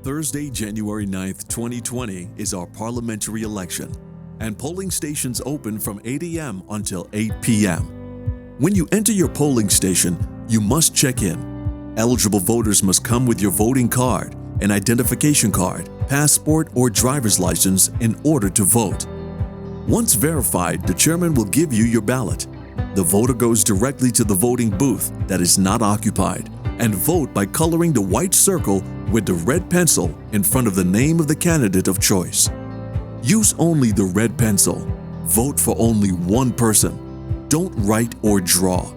Thursday, January 9th, 2020 is our parliamentary election, and polling stations open from 8 a.m. until 8 p.m. When you enter your polling station, you must check in. Eligible voters must come with your voting card, an identification card, passport, or driver's license in order to vote. Once verified, the chairman will give you your ballot. The voter goes directly to the voting booth that is not occupied and vote by coloring the white circle with the red pencil in front of the name of the candidate of choice. Use only the red pencil. Vote for only one person. Don't write or draw.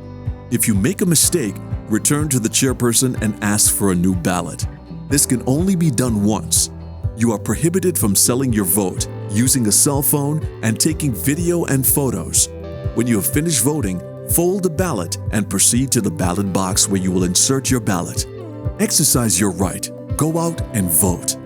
If you make a mistake, return to the chairperson and ask for a new ballot. This can only be done once. You are prohibited from selling your vote, using a cell phone, and taking video and photos. When you have finished voting, fold the ballot and proceed to the ballot box where you will insert your ballot. Exercise your right. Go out and vote.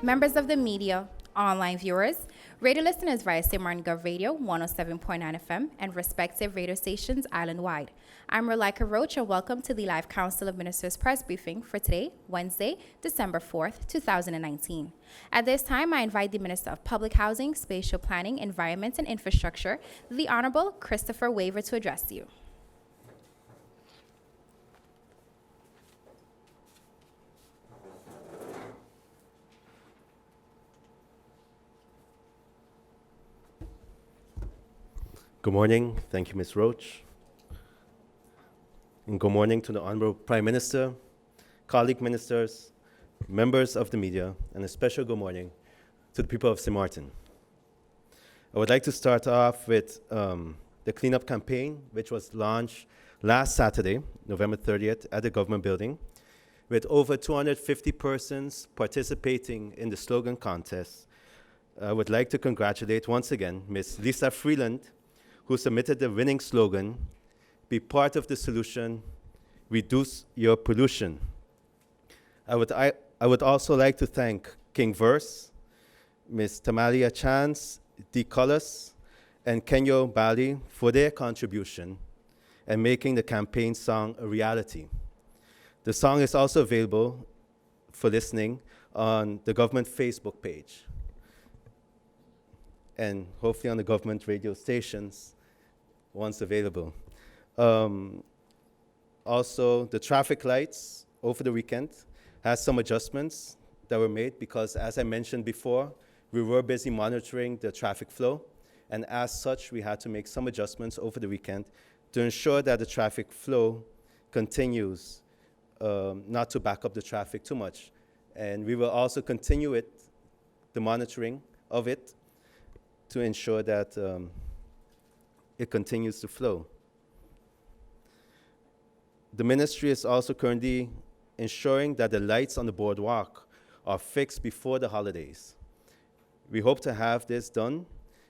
Members of the media, online viewers, radio listeners via St. Martin Gov Radio 107.9 FM and respective radio stations island-wide. I'm Rolika Roach and welcome to the Live Council of Ministers press briefing for today, Wednesday, December 4th, 2019. At this time, I invite the Minister of Public Housing, Spatial Planning, Environment and Infrastructure, the Honorable Christopher Waver, to address you. Good morning. Thank you, Ms. Roach. And good morning to the Honorable Prime Minister, colleague ministers, members of the media, and a special good morning to the people of St. Martin. I would like to start off with the cleanup campaign, which was launched last Saturday, November 30th, at the government building, with over 250 persons participating in the slogan contest. I would like to congratulate once again Ms. Lisa Freeland, who submitted the winning slogan, "Be part of the solution, reduce your pollution." I would also like to thank King Verse, Ms. Tamalia Chance, D. Cullis, and Kenyo Bali for their contribution and making the campaign song a reality. The song is also available for listening on the government Facebook page, and hopefully on the government radio stations once available. Also, the traffic lights over the weekend has some adjustments that were made because, as I mentioned before, we were busy monitoring the traffic flow, and as such, we had to make some adjustments over the weekend to ensure that the traffic flow continues, not to back up the traffic too much. And we will also continue the monitoring of it, to ensure that it continues to flow. The ministry is also currently ensuring that the lights on the boardwalk are fixed before the holidays. We hope to have this done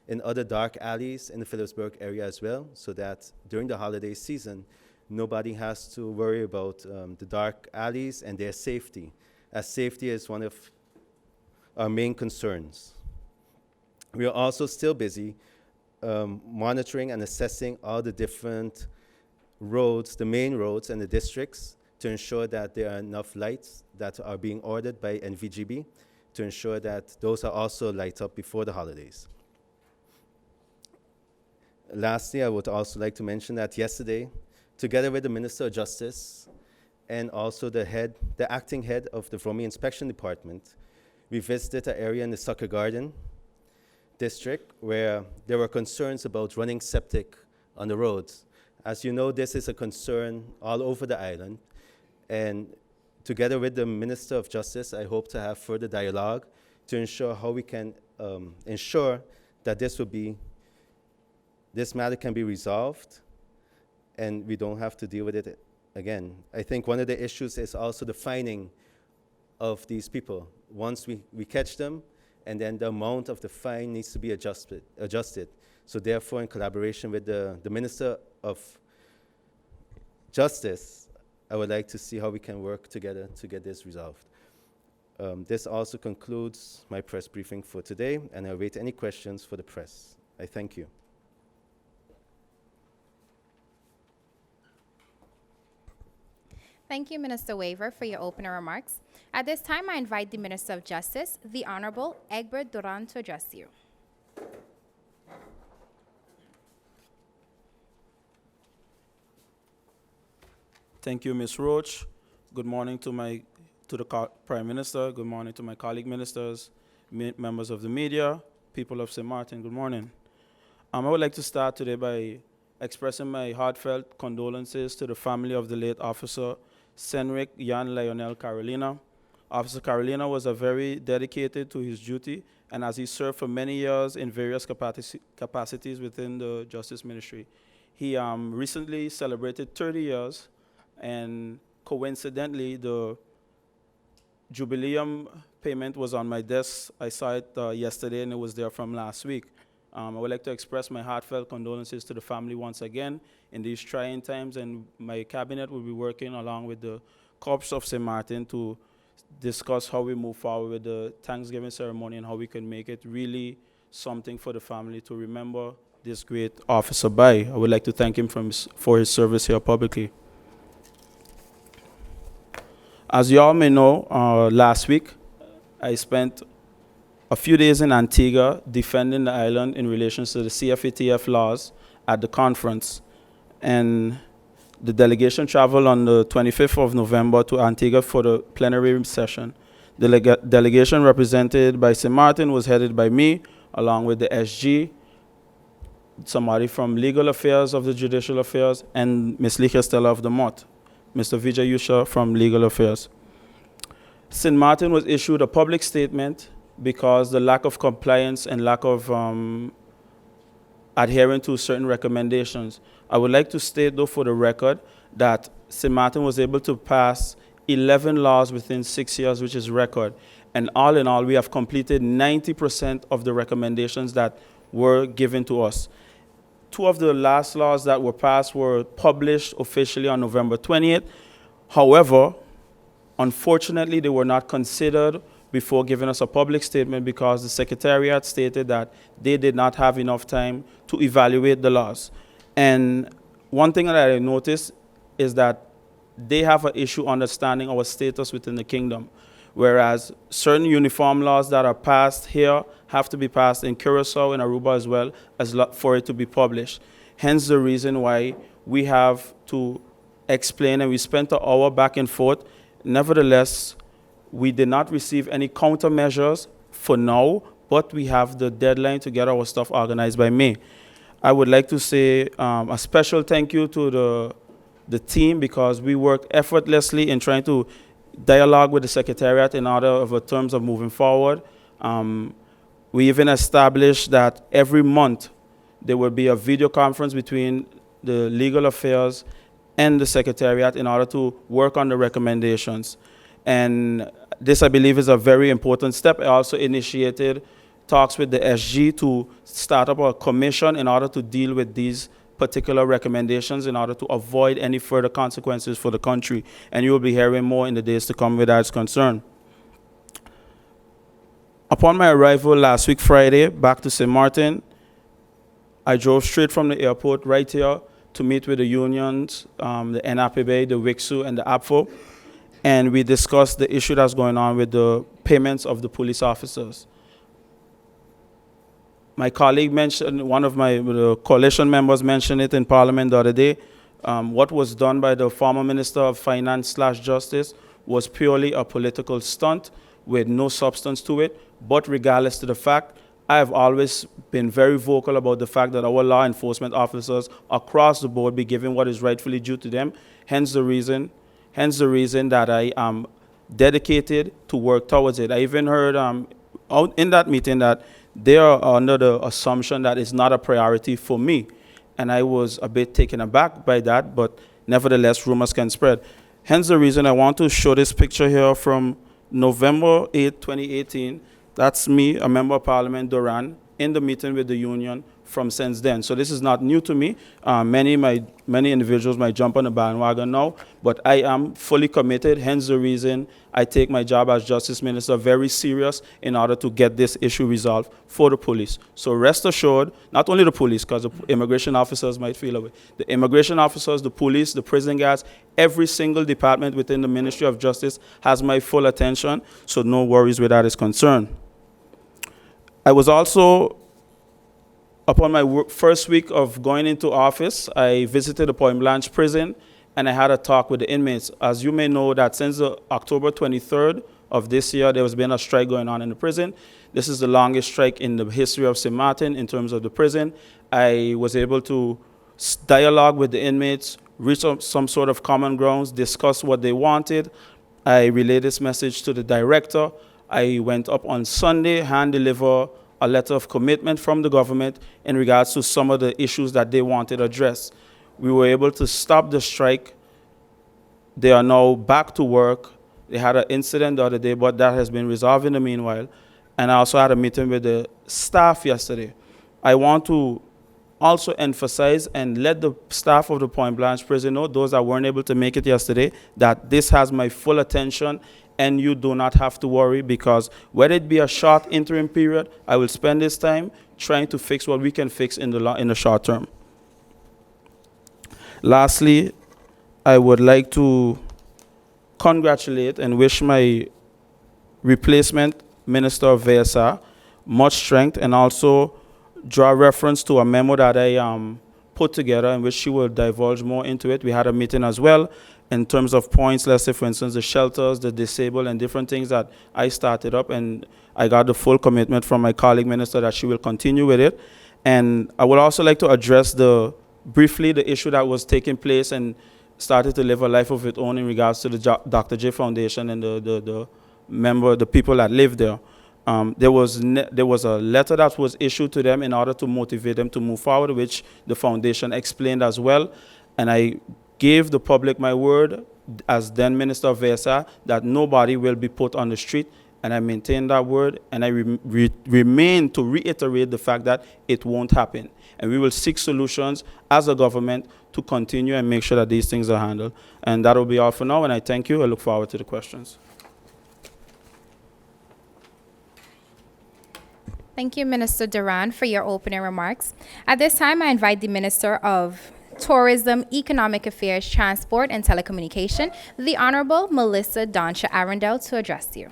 in other dark alleys in the Phillipsburg area as well, so that during the holiday season, nobody has to worry about the dark alleys and their safety, as safety is one of our main concerns. We are also still busy monitoring and assessing all the different roads, the main roads and the districts, to ensure that there are enough lights that are being ordered by NVGB, to ensure that those are also lit up before the holidays. Lastly, I would also like to mention that yesterday, together with the Minister of Justice and also the acting head of the Vromey Inspection Department, we visited an area in the Sucker Garden district where there were concerns about running septic on the roads. As you know, this is a concern all over the island, and together with the Minister of Justice, I hope to have further dialogue to ensure how we can ensure that this matter can be resolved and we don't have to deal with it again, I think one of the issues is also the fining of these people. Once we catch them, and then the amount of the fine needs to be adjusted. So therefore, in collaboration with the Minister of Justice, I would like to see how we can work together to get this resolved. This also concludes my press briefing for today, and I await any questions for the press. I thank you. Thank you, Minister Waver, for your opening remarks. At this time, I invite the Minister of Justice, the Honorable Egbert Duran, to address you. Thank you, Ms. Roach. Good morning to the Prime Minister. Good morning to my colleague ministers, members of the media, people of St. Martin. Good morning. I would like to start today by expressing my heartfelt condolences to the family of the late Officer Senric Jan Lionel Carolina. Officer Carolina was very dedicated to his duty, and as he served for many years in various capacities within the Justice Ministry. He recently celebrated 30 years, and coincidentally, the Jubileum payment was on my desk. I saw it yesterday, and it was there from last week. I would like to express my heartfelt condolences to the family once again in these trying times, and my cabinet will be working along with the Corps of St. Martin to discuss how we move forward with the Thanksgiving ceremony and how we can make it really something for the family to remember this great officer by. I would like to thank him for his service here publicly. As you all may know, last week I spent a few days in Antigua defending the island in relation to the CFATF laws at the conference. And the delegation traveled on the 25th of November to Antigua for the plenary session. The delegation represented by St. Martin was headed by me, along with the SG, somebody from Legal Affairs of the Judicial Affairs, and Ms. Licha Stella of the Mott, Mr. Vijay Yusha from Legal Affairs. St. Martin was issued a public statement because the lack of compliance and lack of adhering to certain recommendations. I would like to state, though, for the record, that St. Martin was able to pass 11 laws within 6 years, which is record. And all in all, we have completed 90% of the recommendations that were given to us. 2 of the last laws that were passed were published officially on November 20th. However, unfortunately, they were not considered before giving us a public statement because the Secretariat stated that they did not have enough time to evaluate the laws. And one thing that I noticed is that they have an issue understanding our status within the kingdom, whereas certain uniform laws that are passed here have to be passed in Curacao and Aruba as well as for it to be published. Hence the reason why we have to explain, and we spent an hour back and forth. Nevertheless, we did not receive any countermeasures for now, but we have the deadline to get our stuff organized by May. I would like to say a special thank you to the team because we worked effortlessly in trying to dialogue with the Secretariat in order of terms of moving forward. We even established that every month there will be a video conference between the Legal Affairs and the Secretariat in order to work on the recommendations. And this, I believe, is a very important step. I also initiated talks with the SG to start up a commission in order to deal with these particular recommendations in order to avoid any further consequences for the country. And you will be hearing more in the days to come with that concern. Upon my arrival last week, Friday, back to St. Martin, I drove straight from the airport right here to meet with the unions, the NAPB, the WICSU, and the APFO. And we discussed the issue that's going on with the payments of the police officers. My colleague mentioned, one of the coalition members mentioned it in Parliament the other day. What was done by the former Minister of Finance/Justice was purely a political stunt with no substance to it. But regardless to the fact, I have always been very vocal about the fact that our law enforcement officers across the board be given what is rightfully due to them. Hence the reason that I am dedicated to work towards it. I even heard out in that meeting that they are under the assumption that it's not a priority for me. And I was a bit taken aback by that, but nevertheless, rumors can spread. Hence the reason I want to show this picture here from November 8, 2018. That's me, a member of Parliament, Duran, in the meeting with the union from since then. So this is not new to me. Many individuals might jump on the bandwagon now, but I am fully committed, hence the reason I take my job as Justice Minister very serious in order to get this issue resolved for the police. So rest assured, not only the police, because the immigration officers might feel away, the immigration officers, the police, the prison guards, every single department within the Ministry of Justice has my full attention, so no worries where that is concerned. I was also, upon my first week of going into office, I visited the Point Blanche prison and I had a talk with the inmates. As you may know, that since October 23rd of this year, there has been a strike going on in the prison. This is the longest strike in the history of St. Martin in terms of the prison. I was able to dialogue with the inmates, reach some sort of common grounds, discuss what they wanted. I relayed this message to the director. I went up on Sunday, hand deliver a letter of commitment from the government in regards to some of the issues that they wanted addressed. We were able to stop the strike. They are now back to work. They had an incident the other day, but that has been resolved in the meanwhile. And I also had a meeting with the staff yesterday. I want to also emphasize and let the staff of the Point Blanche prison know, those that weren't able to make it yesterday, that this has my full attention and you do not have to worry, because whether it be a short interim period, I will spend this time trying to fix what we can fix in the short term. Lastly, I would like to congratulate and wish my replacement Minister of VSR much strength, and also draw reference to a memo that I put together in which she will divulge more into it. We had a meeting as well in terms of points, let's say, for instance, the shelters, the disabled, and different things that I started up, and I got the full commitment from my colleague minister that she will continue with it. And I would also like to address briefly the issue that was taking place and started to live a life of its own in regards to the Dr. J Foundation and the people that live there. There was a letter that was issued to them in order to motivate them to move forward, which the foundation explained as well. And I gave the public my word as then Minister of VSR that nobody will be put on the street, and I maintain that word, and I remain to reiterate the fact that it won't happen. And we will seek solutions as a government to continue and make sure that these things are handled. And that will be all for now, and I thank you. I look forward to the questions. Thank you, Minister Duran, for your opening remarks. At this time, I invite the Minister of Tourism, Economic Affairs, Transport, and Telecommunication, the Honorable Melissa Donsha Arundel, to address you.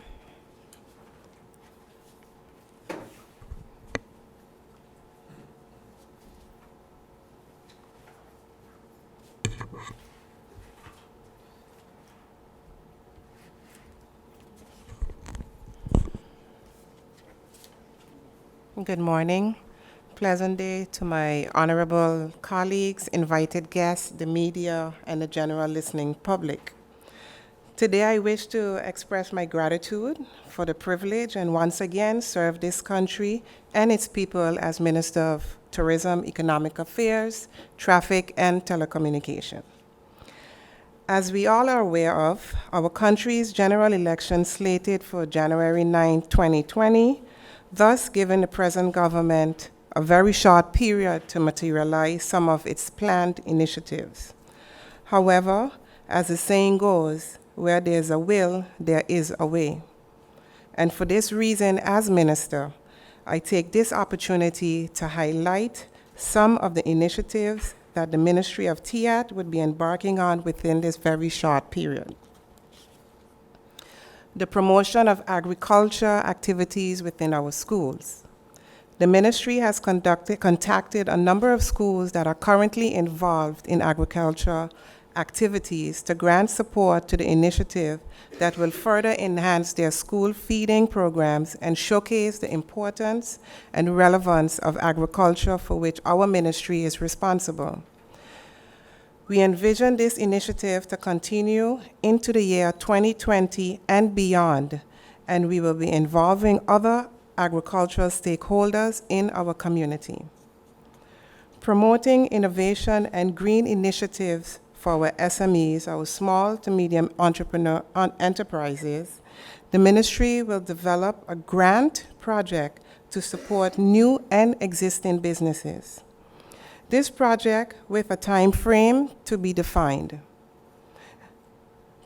Good morning. Pleasant day to my honorable colleagues, invited guests, the media, and the general listening public. Today I wish to express my gratitude for the privilege and once again serve this country and its people as Minister of Tourism, Economic Affairs, Traffic, and Telecommunication. As we all are aware of, our country's general election slated for January 9, 2020, thus giving the present government a very short period to materialize some of its planned initiatives. However, as the saying goes, where there's a will, there is a way. And for this reason, as Minister, I take this opportunity to highlight some of the initiatives that the Ministry of TIAT would be embarking on within this very short period. The promotion of agriculture activities within our schools. The ministry has contacted a number of schools that are currently involved in agriculture activities to grant support to the initiative that will further enhance their school feeding programs and showcase the importance and relevance of agriculture for which our ministry is responsible. We envision this initiative to continue into the year 2020 and beyond, and we will be involving other agricultural stakeholders in our community. Promoting innovation and green initiatives for our SMEs, our small to medium enterprises, the ministry will develop a grant project to support new and existing businesses. This project with a time frame to be defined.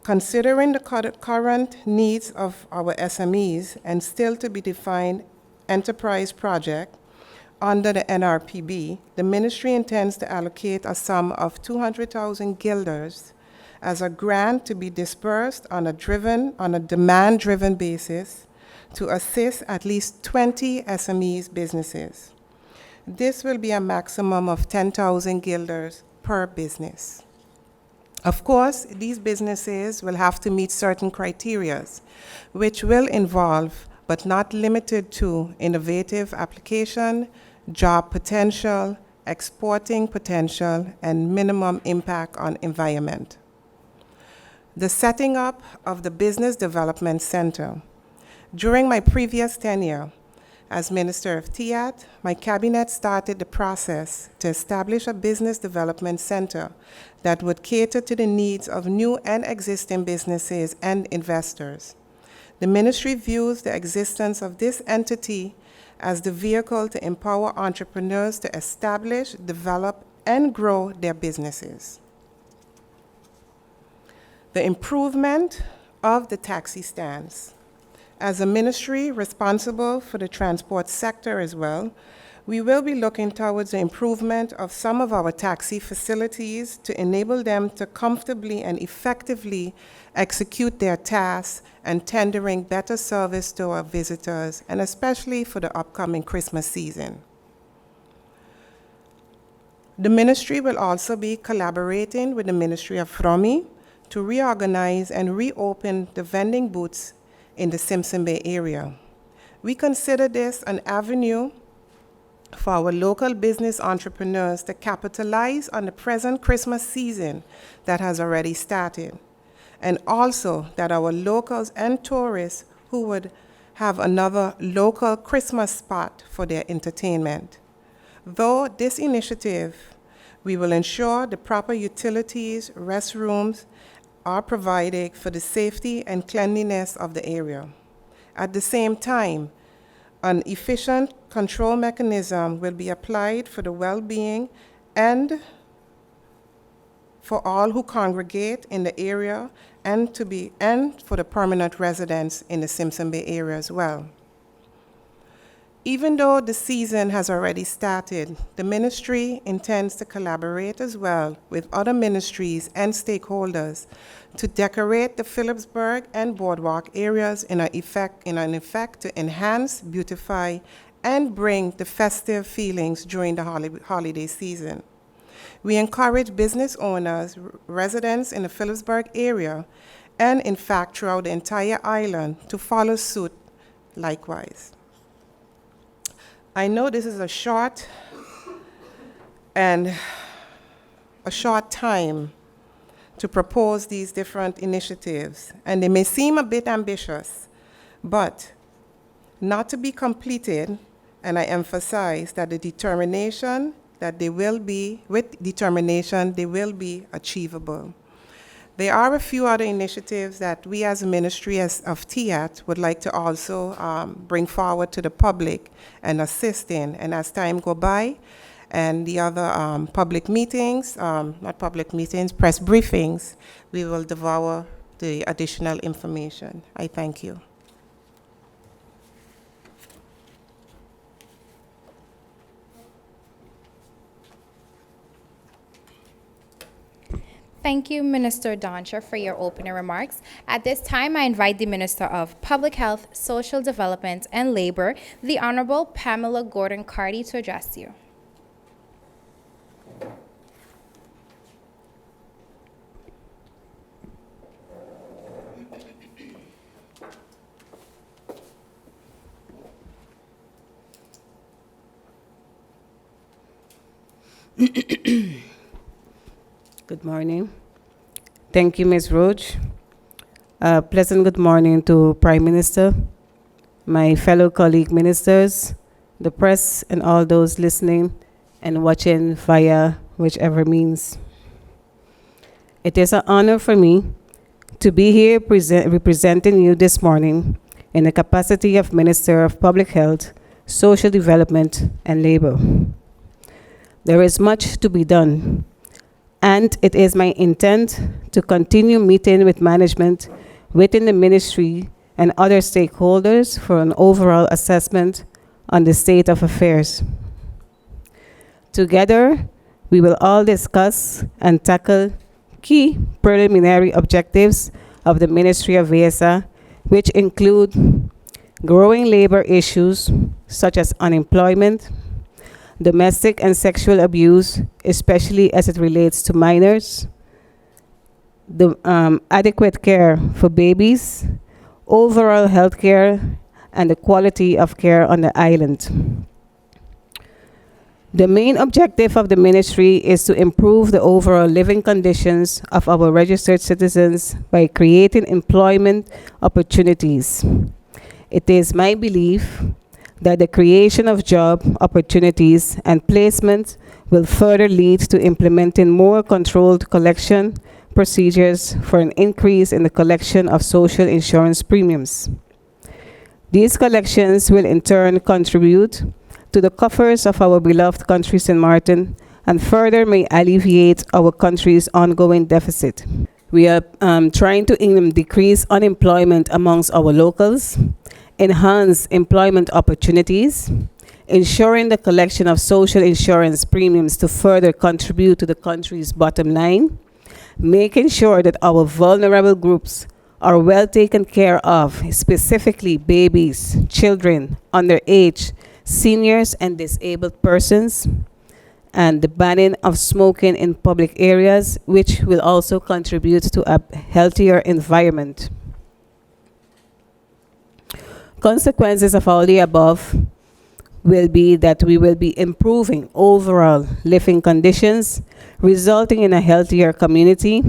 Considering the current needs of our SMEs and still to be defined enterprise project under the NRPB, the ministry intends to allocate a sum of 200,000 guilders as a grant to be dispersed on a demand-driven basis to assist at least 20 SMEs businesses. This will be a maximum of 10,000 guilders per business. Of course, these businesses will have to meet certain criteria, which will involve, but not limited to, innovative application, job potential, exporting potential, and minimum impact on environment. The setting up of the Business Development Center. During my previous tenure as Minister of TIAT, my cabinet started the process to establish a business development center that would cater to the needs of new and existing businesses and investors. The ministry views the existence of this entity as the vehicle to empower entrepreneurs to establish, develop, and grow their businesses. The improvement of the taxi stands. As a ministry responsible for the transport sector as well, we will be looking towards the improvement of some of our taxi facilities to enable them to comfortably and effectively execute their tasks and tendering better service to our visitors, and especially for the upcoming Christmas season. The ministry will also be collaborating with the Ministry of Fromi to reorganize and reopen the vending booths in the Simpson Bay area. We consider this an avenue for our local business entrepreneurs to capitalize on the present Christmas season that has already started, and also that our locals and tourists who would have another local Christmas spot for their entertainment. Though this initiative, we will ensure the proper utilities, restrooms are provided for the safety and cleanliness of the area. At the same time, an efficient control mechanism will be applied for the well-being and for all who congregate in the area and for the permanent residents in the Simpson Bay area as well. Even though the season has already started, the ministry intends to collaborate as well with other ministries and stakeholders to decorate the Phillipsburg and Boardwalk areas in an effect to enhance, beautify, and bring the festive feelings during the holiday season. We encourage business owners, residents in the Phillipsburg area, and in fact throughout the entire island to follow suit likewise. I know this is a short time to propose these different initiatives, and they may seem a bit ambitious, but not to be completed, and I emphasize that with determination, they will be achievable. There are a few other initiatives that we as a ministry of TIAT would like to also bring forward to the public and assist in. And as time go by and the other public meetings, press briefings, we will devour the additional information. I thank you. Thank you, Minister Doncher, for your opening remarks. At this time, I invite the Minister of Public Health, Social Development, and Labor, the Honorable Pamela Gordon-Carty, to address you. Good morning. Thank you, Ms. Roach. Pleasant good morning to Prime Minister, my fellow colleague ministers, the press, and all those listening and watching via whichever means. It is an honor for me to be here representing you this morning in the capacity of Minister of Public Health, Social Development, and Labor. There is much to be done, and it is my intent to continue meeting with management within the ministry and other stakeholders for an overall assessment on the state of affairs. Together, we will all discuss and tackle key preliminary objectives of the Ministry of VSA, which include growing labor issues such as unemployment, domestic and sexual abuse, especially as it relates to minors, the adequate care for babies, overall health care, and the quality of care on the island. The main objective of the ministry is to improve the overall living conditions of our registered citizens by creating employment opportunities. It is my belief that the creation of job opportunities and placement will further lead to implementing more controlled collection procedures for an increase in the collection of social insurance premiums. These collections will in turn contribute to the coffers of our beloved country, St. Martin, and further may alleviate our country's ongoing deficit. We are trying to decrease unemployment amongst our locals, enhance employment opportunities, ensuring the collection of social insurance premiums to further contribute to the country's bottom line, making sure that our vulnerable groups are well taken care of, specifically babies, children, underage, seniors, and disabled persons, and the banning of smoking in public areas, which will also contribute to a healthier environment. Consequences of all the above will be that we will be improving overall living conditions, resulting in a healthier community.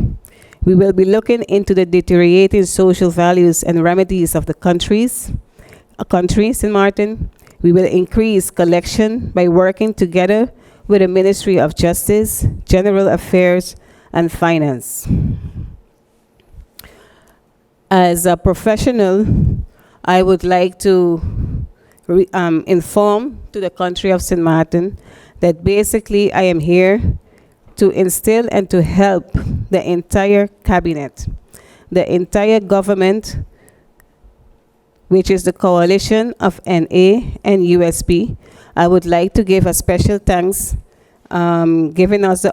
We will be looking into the deteriorating social values and remedies of the country, St. Martin. We will increase collection by working together with the Ministry of Justice, General Affairs, and Finance. As a professional, I would like to inform to the country of St. Martin that basically I am here to instill and to help the entire cabinet, the entire government, which is the coalition of NA and USP. I would like to give a special thanks giving me the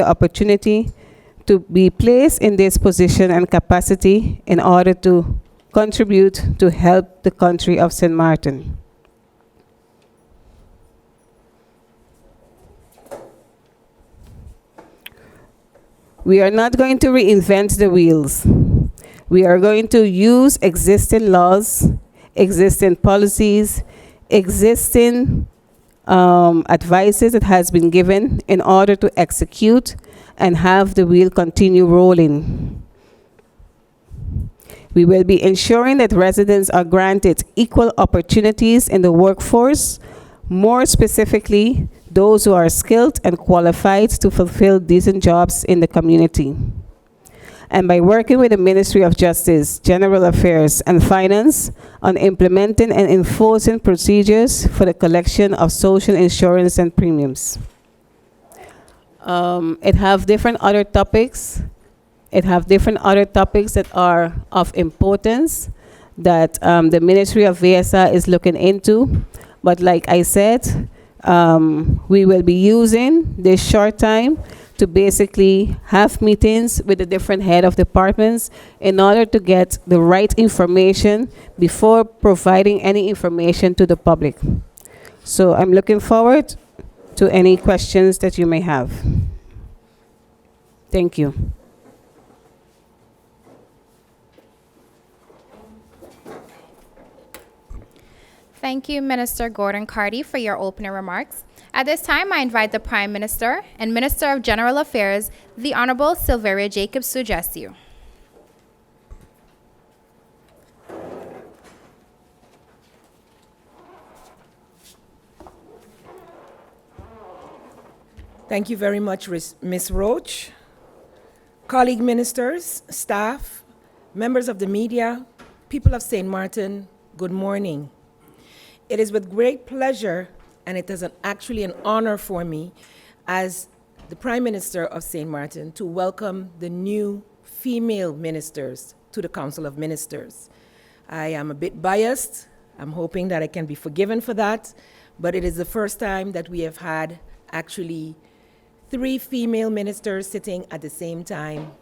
opportunity to be placed in this position and capacity in order to contribute to help the country of St. Martin. We are not going to reinvent the wheels. We are going to use existing laws, existing policies, existing advices that has been given in order to execute and have the wheel continue rolling. We will be ensuring that residents are granted equal opportunities in the workforce, more specifically, those who are skilled and qualified to fulfill decent jobs in the community. And by working with the Ministry of Justice, General Affairs, and Finance on implementing and enforcing procedures for the collection of social insurance and premiums. It have different other topics. That are of importance that the Ministry of VSA is looking into. But like I said, we will be using this short time to basically have meetings with the different head of departments in order to get the right information before providing any information to the public. So I'm looking forward to any questions that you may have. Thank you. Thank you, Minister Gordon Carty, for your opening remarks. At this time, I invite the Prime Minister and Minister of General Affairs, the Honorable Silveria Jacobs, to address you. Thank you very much, Ms. Roach. colleague ministers, staff, members of the media, people of St. Martin, good morning. It is with great pleasure, and it is actually an honor for me as the Prime Minister of St. Martin to welcome the new female ministers to the Council of Ministers. I am a bit biased. I'm hoping that I can be forgiven for that, but it is the first time that we have had actually 3 female ministers sitting at the same time.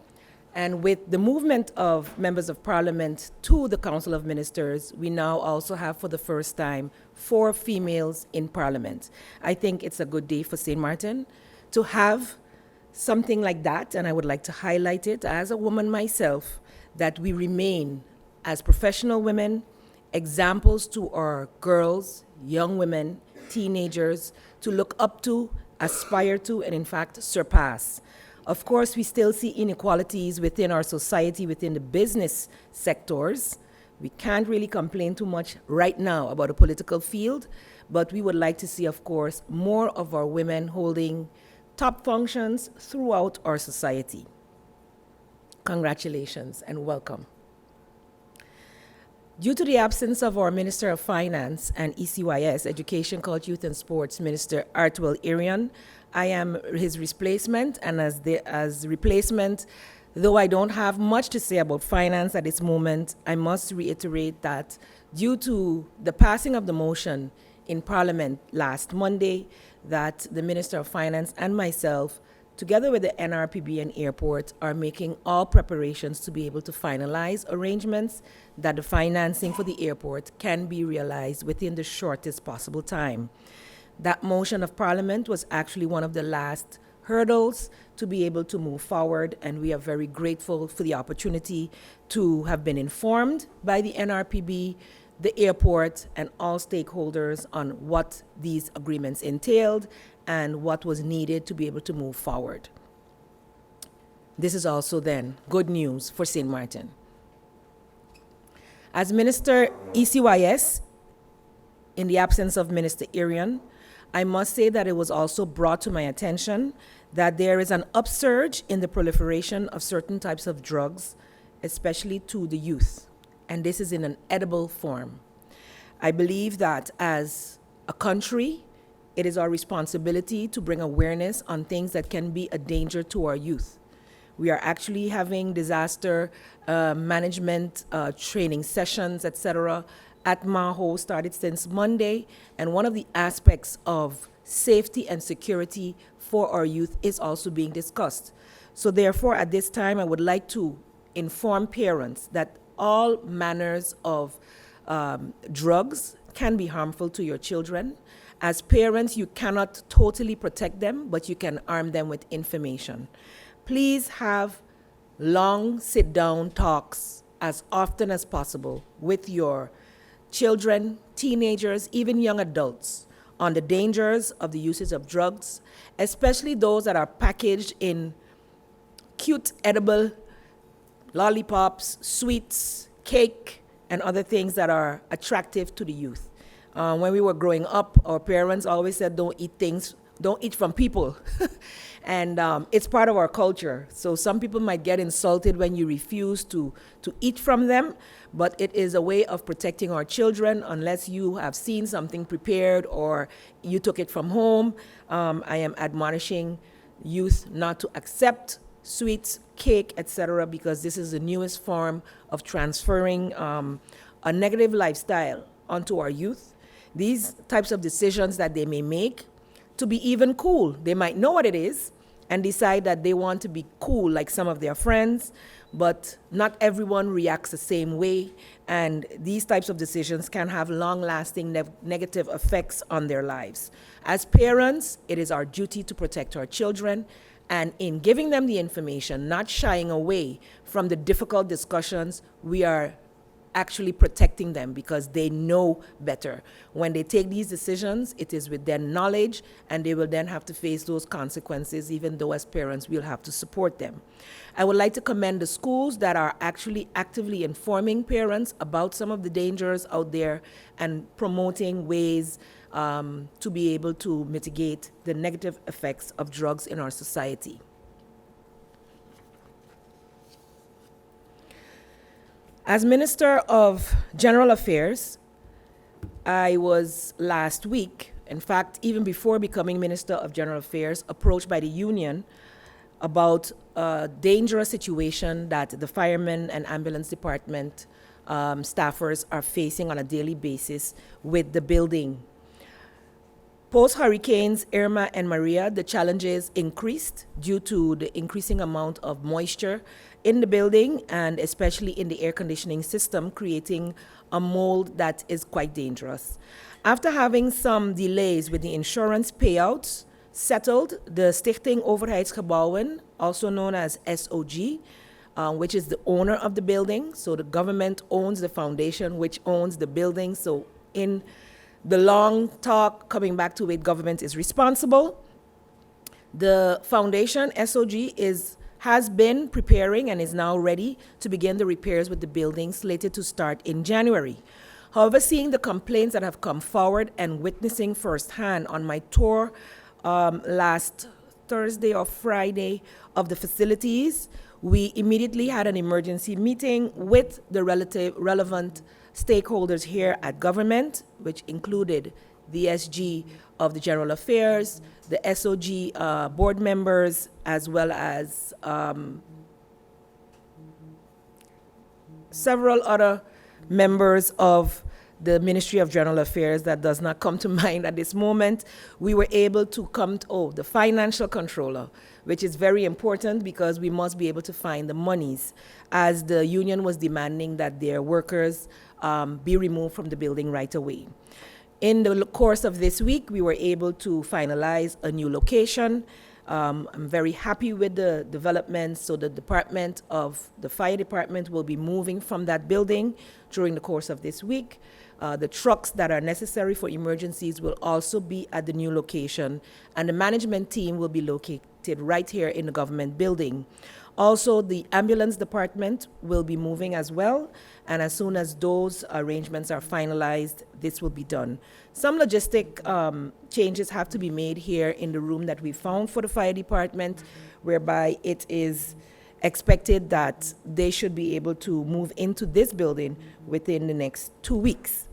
And with the movement of members of parliament to the Council of Ministers, we now also have for the first time 4 females in parliament. I think it's a good day for St. Martin to have something like that, and I would like to highlight it as a woman myself, that we remain as professional women, examples to our girls, young women, teenagers, to look up to, aspire to, and in fact, surpass. Of course, we still see inequalities within our society, within the business sectors. We can't really complain too much right now about the political field, but we would like to see, of course, more of our women holding top functions throughout our society. Congratulations and welcome. Due to the absence of our Minister of Finance and ECYS, Education, Culture, Youth and Sports Minister Artwell Irion, I am his replacement, and as replacement, though I don't have much to say about finance at this moment, I must reiterate that due to the passing of the motion in Parliament last Monday, that the Minister of Finance and myself, together with the NRPB and Airport, are making all preparations to be able to finalize arrangements that the financing for the airport can be realized within the shortest possible time. That motion of Parliament was actually one of the last hurdles to be able to move forward, and we are very grateful for the opportunity to have been informed by the NRPB, the airport, and all stakeholders on what these agreements entailed and what was needed to be able to move forward. This is also then good news for St. Martin. As Minister ECYS, in the absence of Minister Irion, I must say that it was also brought to my attention that there is an upsurge in the proliferation of certain types of drugs, especially to the youth, and this is in an edible form. I believe that as a country, it is our responsibility to bring awareness on things that can be a danger to our youth. We are actually having disaster management training sessions, etc., at Maho, started since Monday, and one of the aspects of safety and security for our youth is also being discussed. So therefore, at this time, I would like to inform parents that all manners of drugs can be harmful to your children. As parents, you cannot totally protect them, but you can arm them with information. Please have long sit-down talks as often as possible with your children, teenagers, even young adults on the dangers of the usage of drugs, especially those that are packaged in cute edible lollipops, sweets, cake, and other things that are attractive to the youth. When we were growing up, our parents always said, don't eat from people. And it's part of our culture. So some people might get insulted when you refuse to eat from them, but it is a way of protecting our children unless you have seen something prepared or you took it from home. I am admonishing youth not to accept sweets, cake, etc., because this is the newest form of transferring a negative lifestyle onto our youth. These types of decisions that they may make to be even cool. They might know what it is and decide that they want to be cool like some of their friends, but not everyone reacts the same way, and these types of decisions can have long-lasting negative effects on their lives. As parents, it is our duty to protect our children, and in giving them the information, not shying away from the difficult discussions, we are actually protecting them because they know better. When they take these decisions, it is with their knowledge, and they will then have to face those consequences, even though as parents we'll have to support them. I would like to commend the schools that are actually actively informing parents about some of the dangers out there and promoting ways to be able to mitigate the negative effects of drugs in our society. As Minister of General Affairs, I was last week, in fact, even before becoming Minister of General Affairs, approached by the union about a dangerous situation that the firemen and ambulance department staffers are facing on a daily basis with the building. Post-hurricanes Irma and Maria, the challenges increased due to the increasing amount of moisture in the building and especially in the air conditioning system, creating a mold that is quite dangerous. After having some delays with the insurance payouts settled, the Stichting Overheidsgebouwen, also known as SOG, which is the owner of the building, so the government owns the foundation, which owns the building, so in the long talk, coming back to it, government is responsible. The foundation, SOG, has been preparing and is now ready to begin the repairs with the building slated to start in January. However, seeing the complaints that have come forward and witnessing firsthand on my tour last Thursday or Friday of the facilities, we immediately had an emergency meeting with the relevant stakeholders here at government, which included the SG of the General Affairs, the SOG board members, as well as several other members of the Ministry of General Affairs that does not come to mind at this moment. We were able to come to, the financial controller, which is very important because we must be able to find the monies, as the union was demanding that their workers be removed from the building right away. In the course of this week, we were able to finalize a new location. I'm very happy with the developments. So the fire department will be moving from that building during the course of this week. The trucks that are necessary for emergencies will also be at the new location, and the management team will be located right here in the government building. Also, the ambulance department will be moving as well, and as soon as those arrangements are finalized, this will be done. Some logistic changes have to be made here in the room that we found for the fire department, whereby it is expected that they should be able to move into this building within the next 2 weeks.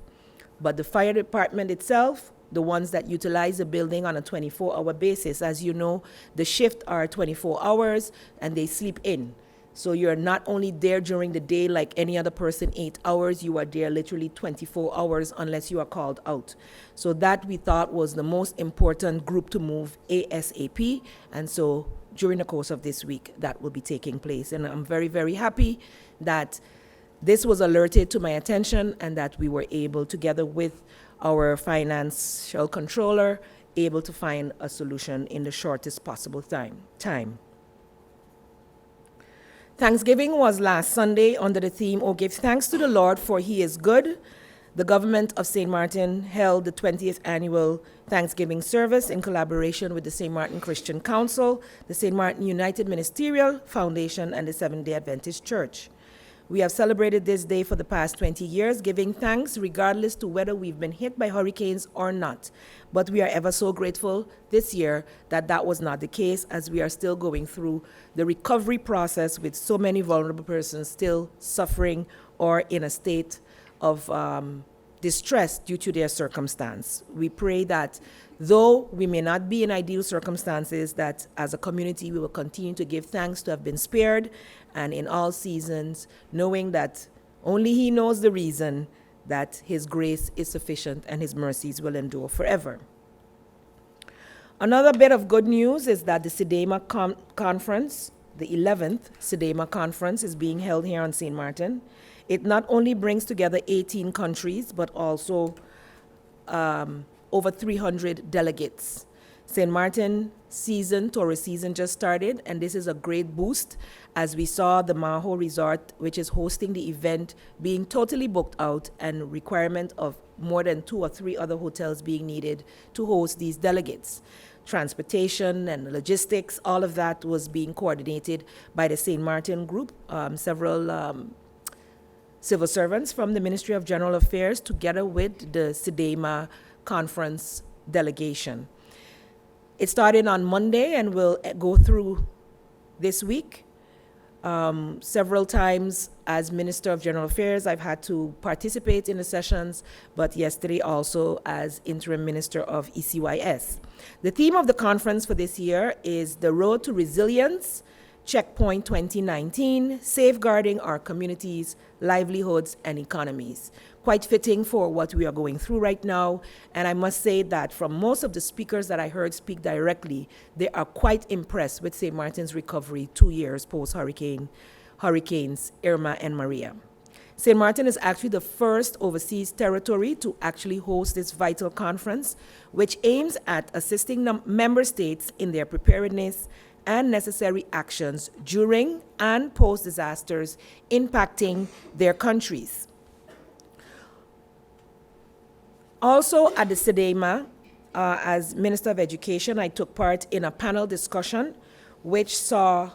But the fire department itself, the ones that utilize the building on a 24-hour basis, as you know, the shift are 24 hours and they sleep in. So you're not only there during the day like any other person, 8 hours, you are there literally 24 hours unless you are called out. So that we thought was the most important group to move ASAP. And so during the course of this week, that will be taking place. And I'm very, very happy that this was alerted to my attention and that we were able, together with our financial controller, able to find a solution in the shortest possible time. Thanksgiving was last Sunday under the theme, "Oh, give thanks to the Lord, for he is good." The government of St. Martin held the 20th annual Thanksgiving service in collaboration with the St. Martin Christian Council, the St. Martin United Ministerial Foundation, and the Seventh-day Adventist Church. We have celebrated this day for the past 20 years, giving thanks regardless to whether we've been hit by hurricanes or not. But we are ever so grateful this year that that was not the case, as we are still going through the recovery process with so many vulnerable persons still suffering or in a state of distress due to their circumstance. We pray that though we may not be in ideal circumstances, that as a community we will continue to give thanks to have been spared, and in all seasons, knowing that only He knows the reason, that His grace is sufficient and His mercies will endure forever. Another bit of good news is that the SIDEMA conference, the 11th SIDEMA conference, is being held here on St. Martin. It not only brings together 18 countries, but also over 300 delegates. St. Martin tourist season just started, and this is a great boost as we saw the Maho Resort, which is hosting the event, being totally booked out and requirement of more than 2 or 3 other hotels being needed to host these delegates. Transportation and logistics, all of that was being coordinated by the St. Martin group, several civil servants from the Ministry of General Affairs together with the SIDEMA conference delegation. It started on Monday and will go through this week. Several times as Minister of General Affairs, I've had to participate in the sessions, but yesterday also as Interim Minister of ECYS. The theme of the conference for this year is The Road to Resilience, Checkpoint 2019, Safeguarding Our Communities, Livelihoods, and Economies. Quite fitting for what we are going through right now. And I must say that from most of the speakers that I heard speak directly, they are quite impressed with St. Martin's recovery 2 years post-hurricanes Irma and Maria. St. Martin is actually the first overseas territory to actually host this vital conference, which aims at assisting member states in their preparedness and necessary actions during and post-disasters impacting their countries. Also at the SEDEMA, as Minister of Education, I took part in a panel discussion which saw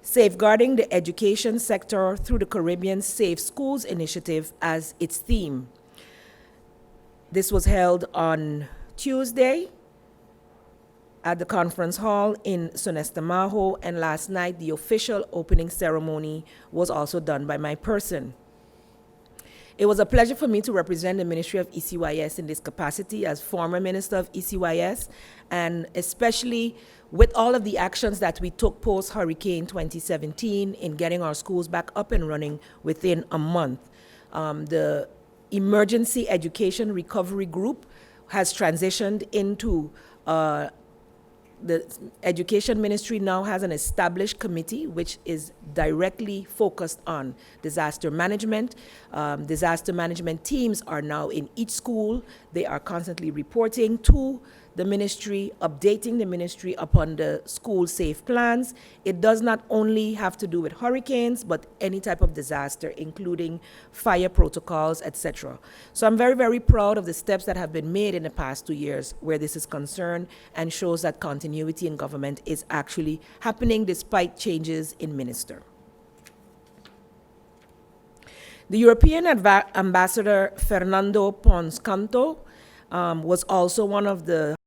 safeguarding the education sector through the Caribbean Safe Schools Initiative as its theme. This was held on Tuesday at the conference hall in Sonestamajo, and last night the official opening ceremony was also done by my person. It was a pleasure for me to represent the Ministry of ECYS in this capacity as former Minister of ECYS, and especially with all of the actions that we took post-Hurricane 2017 in getting our schools back up and running within a month. The Emergency Education Recovery Group has transitioned into the Education Ministry now has an established committee which is directly focused on disaster management. Disaster management teams are now in each school. They are constantly reporting to the ministry, updating the ministry upon the school safe plans. It does not only have to do with hurricanes, but any type of disaster, including fire protocols, etc. So I'm very, very proud of the steps that have been made in the past 2 years where this is concerned, and shows that continuity in government is actually happening despite changes in minister. The European Ambassador Fernando Ponscanto was also one of the